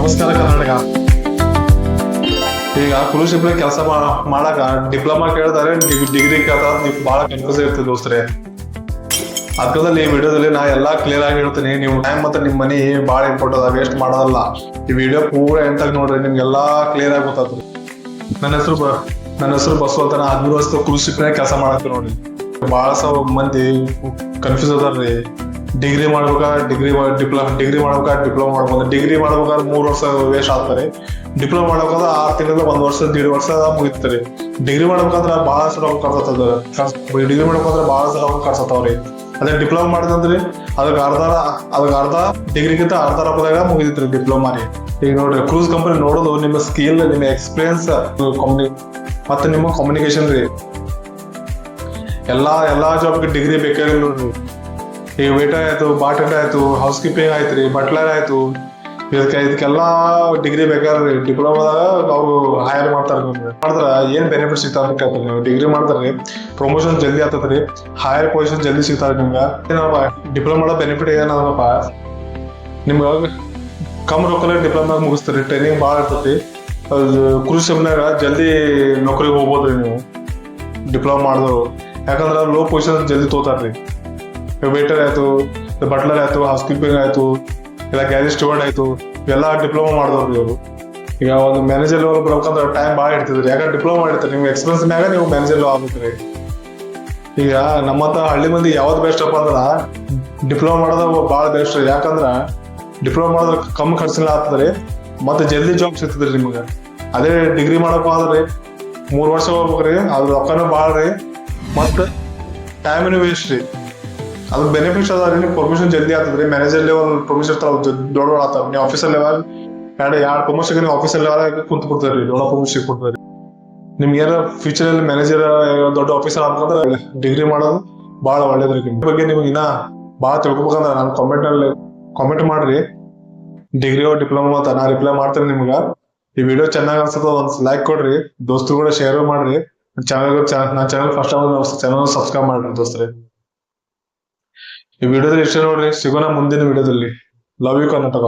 ನಮಸ್ಕಾರ ಕರ್ನಾಟಕ. ಈಗ ಕ್ರೂಶಿಪ್ ಕೆಲಸ ಮಾಡಾಕ ಡಿಪ್ಲೊಮಾ ಕೇಳ್ತಾರೆ, ಡಿಗ್ರಿ ಕೇಳ್ತಾರೆ. ನೀವು ಬಹಳ ಕನ್ಫ್ಯೂಸ್ ಇರ್ತೀವಿ ದೋಸ್ತ್ರೆ. ಅದ್ರಲ್ಲಿ ಈ ವಿಡಿಯೋದಲ್ಲಿ ನಾ ಎಲ್ಲಾ ಕ್ಲಿಯರ್ ಆಗಿ ಹೇಳ್ತೀನಿ. ನೀವು ಟೈಮ್ ಮತ್ತೆ ನಿಮ್ ಮನಿ ಬಹಳ ಇಂಪಾರ್ಟೆಂಟ್ ಅದ, ವೇಸ್ಟ್ ಮಾಡೋದಲ್ಲ. ಈ ವಿಡಿಯೋ ಪೂರ ಎಂಟಾಗಿ ನೋಡ್ರಿ, ನಿಮ್ಗೆಲ್ಲಾ ಕ್ಲಿಯರ್ ಆಗಿ ಗೊತ್ತಾಗ್ತದೆ. ನನ್ನ ಹೆಸರು ಬಸವ ಅಂತ. ನಾ 13 ವರ್ಷದ ಕ್ರೂಶಿಪ್ ಕೆಲಸ ಮಾಡತ್ತೀವಿ ನೋಡಿ. ಬಹಳ ಮಂದಿ ಕನ್ಫ್ಯೂಸ್ ಅದಾರ್ರಿ. ಡಿಗ್ರಿ ಮಾಡ್ಬೇಕಾದ್ರೆ ಡಿಗ್ರಿ ಮಾಡ್ಬೇಕಾದ್ರೆ ಡಿಪ್ಲೊಮಾ ಮಾಡ್ಬೋದು. ಡಿಗ್ರಿ ಮಾಡ್ಬೇಕಾದ್ರೆ 3 ವರ್ಷ ವೇಸ್ಟ್ ಆಗ್ತಾರೆ. ಡಿಪ್ಲೊಮಾ ಮಾಡ್ಬೇಕಾದ್ರೆ 6 ತಿಂಗಳ 1 ವರ್ಷ 1.5 ವರ್ಷ ಮುಗಿತಾರೆ. ಡಿಗ್ರಿ ಮಾಡ್ಬೇಕಂದ್ರೆ ಬಹಳಷ್ಟು ರೊಕ್ಕ ಕಳ್ಸತ್ತದ. ಡಿಗ್ರಿ ಮಾಡ್ಬೇಕಂದ್ರೆ ಬಹಳಷ್ಟು ರೊಕ್ಕ ಕಳ್ಸತ್ತವ್ರಿ. ಅದೇ ಡಿಪ್ಲೊಮಾ ಮಾಡಿದಂದ್ರಿ ಅದಕ್ಕೆ ಅರ್ಧ ಡಿಗ್ರಿಗಿಂತ ಅರ್ಧ ರೊಕ್ಕದಾಗ ಮುಗಿದಿತ್ರಿ ಡಿಪ್ಲೊಮಾ ರೀ. ಈಗ ನೋಡ್ರಿ, ಕ್ರೂಸ್ ಕಂಪನಿ ನೋಡೋದು ನಿಮ್ಮ ಸ್ಕಿಲ್, ನಿಮ್ಮ ಎಕ್ಸ್ಪೀರಿಯನ್ಸ್, ಮತ್ತೆ ನಿಮ್ಮ ಕಮ್ಯುನಿಕೇಶನ್ ರೀ. ಎಲ್ಲಾ ಜಾಬ್ಗೆ ಡಿಗ್ರಿ ಬೇಕಾಗಿಲ್ಲ ನೋಡ್ರಿ. ಈಗ ವೇಟರ್ ಆಯ್ತು, ಬಾಟೆಂಡರ್ ಆಯ್ತು, ಹೌಸ್ ಕೀಪಿಂಗ್ ಆಯ್ತ್ರಿ, ಬಟ್ಲರ್ ಆಯ್ತು, ಇದಕ್ಕೆಲ್ಲ ಡಿಗ್ರಿ ಬೇಕಾದ್ರಿ. ಡಿಪ್ಲೊಮಾದಾಗ ಅವ್ರು ಹೈರ್ ಮಾಡ್ತಾರ. ಮಾಡಿದ್ರ ಏನ್ ಬೆನಿಫಿಟ್ ಸಿಗ್ತಾವ ಅಂತ ಕೇಳ್ತಾರೆ. ನೀವು ಡಿಗ್ರಿ ಮಾಡ್ತಾರ್ರಿ, ಪ್ರಮೋಷನ್ ಜಲ್ದಿ ಆಗ್ತದ್ರಿ, ಹೈಯರ್ ಪೊಸಿಷನ್ ಜಲ್ದಿ ಸಿಗ್ತಾರ ನಿಮ್ಗೆ. ಡಿಪ್ಲೊಮಾ ಬೆನಿಫಿಟ್ ಏನದಪ್ಪ, ನಿಮ್ಗೆ ಕಮ್ ರೊಕ್ಕಲ್ಲಿ ಡಿಪ್ಲೊಮಾ ಮುಗಿಸ್ತೀರಿ. ಟ್ರೈನಿಂಗ್ ಭಾಳ ಇರ್ತೈತಿ. ಕ್ರೂಸ್ ಶಿಪ್ನಾಗ ಜಲ್ದಿ ನೌಕರಿಗೆ ಹೋಗ್ಬೋದ್ರಿ ನೀವು ಡಿಪ್ಲೊಮಾ ಮಾಡಿದ್ರು. ಯಾಕಂದ್ರೆ ಲೋ ಪೊಸಿಷನ್ ಜಲ್ದಿ ತೋತಾರ್ರಿ. ವೇಟರ್ ಆಯ್ತು, ಬಟ್ಲರ್ ಆಯ್ತು, ಹೌಸ್ ಕೀಪಿಂಗ್ ಆಯ್ತು, ಇಲ್ಲ ಗ್ಯಾರೇಜ್ ಸ್ಟೂಡೆಂಟ್ ಆಯ್ತು, ಇವೆಲ್ಲ ಡಿಪ್ಲೊಮಾ ಮಾಡಿದವ್ರಿ ಇವರು. ಈಗ ಒಂದು ಮ್ಯಾನೇಜರ್ ಲೆವೆಲ್ ಬರ್ಬೇಕಂದ್ರೆ ಟೈಮ್ ಭಾಳ ಇಡ್ತಿದ್ರಿ. ಯಾಕಂದ್ರೆ ಡಿಪ್ಲೊಮಾ ಮಾಡಿರ್ತಾರೆ. ನಿಮ್ಗೆ ಎಕ್ಸ್ಪೀರಿಯನ್ಸ್ ಮ್ಯಾಗ ನೀವು ಮ್ಯಾನೇಜರ್ ಲೆವೆಲ್ ಆಗ್ಬೇಕ್ರಿ. ಈಗ ನಮ್ಮಂತ ಹಳ್ಳಿ ಮಂದಿ ಯಾವ್ದು ಬೆಸ್ಟ್ ಅಪ್ಪ ಅಂದ್ರ ಡಿಪ್ಲೊಮಾ ಮಾಡೋದು ಭಾಳ ಬೆಸ್ಟ್ ರೀ. ಯಾಕಂದ್ರ ಡಿಪ್ಲೊಮಾ ಮಾಡಿದ್ರೆ ಕಮ್ಮಿ ಖರ್ಚಿನ ಆಗ್ತದ್ರಿ, ಮತ್ತೆ ಜಲ್ದಿ ಜಾಬ್ ಸಿಗ್ತದ್ರಿ ನಿಮ್ಗೆ. ಅದೇ ಡಿಗ್ರಿ ಮಾಡಪ್ಪ ಅಂದ್ರೆ 3 ವರ್ಷ ಹೋಗ್ಬೇಕ್ರಿ, ಅದ್ರ ರೊಕ್ಕನೂ ಭಾಳ ರೀ, ಮತ್ತೆ ಟೈಮಿನೂ ವೇಸ್ಟ್ ರೀ. ಅದ್ರ ಬೆನಿಫಿಟ್ಸ್ ಅದ ರೀ. ನೀವು ಪ್ರಮೋಷನ್ ಜಲ್ದಿ ಆಗ್ತದ್ರಿ. ಮ್ಯಾನೇಜರ್ ಲೆವೆಲ್ ಪ್ರಮೋಷನ್ ದೊಡ್ಡ ಆಗ್ತಾವ. ನೀವು ಆಫೀಸರ್ ಲೆವೆಲ್ ಎರಡು ಪ್ರಮೋಷನ್ ನೀವು ಆಫೀಸರ್ ಲೆವೆಲ್ ಕುಂತ್ ಬಿಡ್ತಾರ್ರಿ, ದೊಡ್ಡ ಪ್ರಮೋಷನ್ ಕೊಡ್ತಾರ್ರಿ. ನಿಮ್ಗೆ ಏನಾರ ಫ್ಯೂಚರ್ ಅಲ್ಲಿ ಮ್ಯಾನೇಜರ್ ದೊಡ್ಡ ಆಫೀಸರ್ ಆಗ್ಬೇಕಂದ್ರೆ ಡಿಗ್ರಿ ಮಾಡೋದು ಭಾಳ ಒಳ್ಳೇದ್ರಿ. ನಿಮ್ ಬಗ್ಗೆ ನಿಮ್ಗೆ ಇನ್ನ ಭಾಳ ತಿಳ್ಕೊಬೇಕಂದ್ರೆ ನಾನು ಕಾಮೆಂಟ್ ಮಾಡ್ರಿ, ಡಿಗ್ರಿ ಡಿಪ್ಲೊಮಾ ಅಂತ. ನಾ ರಿಪ್ಲೈ ಮಾಡ್ತೇನೆ ನಿಮ್ಗೆ. ಈ ವಿಡಿಯೋ ಚೆನ್ನಾಗಿ ಅನ್ಸತ್ತ ಒಂದ್ ಲೈಕ್ ಕೊಡ್ರಿ, ದೋಸ್ತರು ಕೂಡ ಶೇರ್ ಮಾಡ್ರಿ. ನನ್ನ ಚಾನಲ್ ಫಸ್ಟ್ ಚಾನಲ್ ಸಬ್ಸ್ಕ್ರೈಬ್ ಮಾಡ್ರಿ ದೋಸ್ತ್ರೆ. ಈ ವಿಡಿಯೋದಲ್ಲಿ ಇಷ್ಟ ನೋಡ್ರಿ. ಸಿಗೋಣ ಮುಂದಿನ ವಿಡಿಯೋದಲ್ಲಿ. Love you Karnataka.